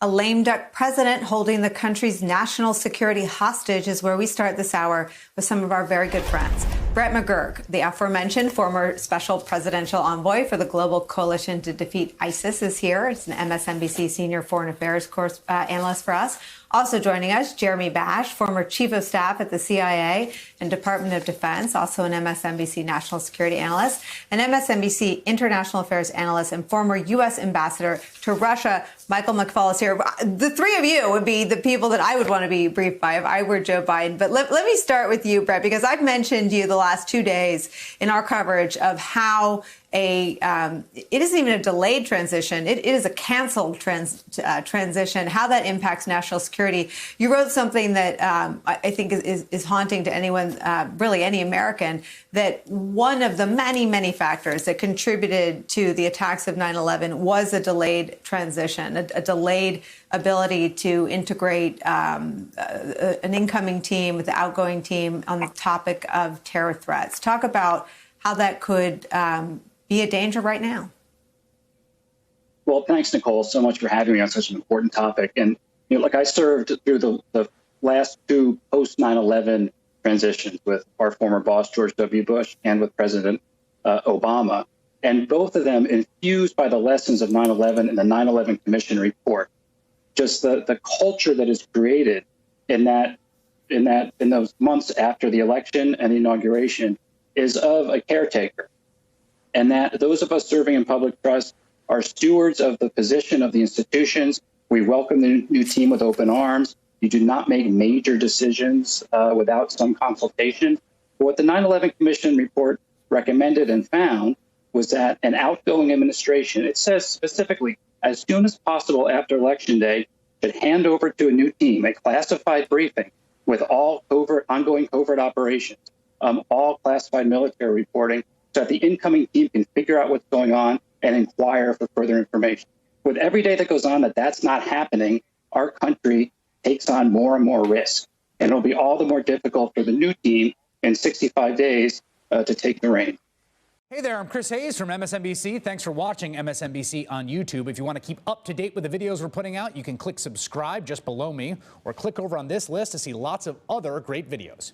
A lame duck president holding the country's national security hostage is where we start this hour with some of our very good friends. Brett McGurk, the aforementioned former special presidential envoy for the Global Coalition to Defeat ISIS, is here. He's an MSNBC senior foreign affairs analyst for us. Also joining us, Jeremy Bash, former chief of staff at the CIA and Department of Defense, also an MSNBC national security analyst, an MSNBC international affairs analyst, and former U.S. ambassador to Russia, Nicolle Wallace here. The three of you would be the people that I would want to be briefed by if I were Joe Biden. But let me start with you, Brett, because I've mentioned you the last 2 days in our coverage of how it isn't even a delayed transition. It is a canceled transition, how that impacts national security. You wrote something that I think is haunting to anyone, really any American, that one of the many, many factors that contributed to the attacks of 9/11 was a delayed transition, a delayed ability to integrate an incoming team with the outgoing team on the topic of terror threats. Talk about how that could be a danger right now. Well, thanks, Nicolle, so much for having me on such an important topic. And, like I served through the last two post 9/11 transitions with our former boss, George W. Bush, and with President Obama. And both of them infused by the lessons of 9/11 and the 9/11 Commission report. Just the culture that is created in those months after the election and the inauguration is of a caretaker. And that those of us serving in public trust are stewards of the position of the institutions. We welcome the new team with open arms. You do not make major decisions without some consultation. But what the 9/11 Commission report recommended and found was that an outgoing administration, it says specifically, as soon as possible after Election Day, should hand over to a new team a classified briefing with all ongoing covert operations, all classified military reporting, so that the incoming team can figure out what's going on and inquire for further information. With every day that goes on that's not happening, our country takes on more and more risk. And it'll be all the more difficult for the new team in 65 days to take the reins. Hey there, I'm Chris Hayes from MSNBC. Thanks for watching MSNBC on YouTube. If you want to keep up to date with the videos we're putting out, you can click subscribe just below me or click over on this list to see lots of other great videos.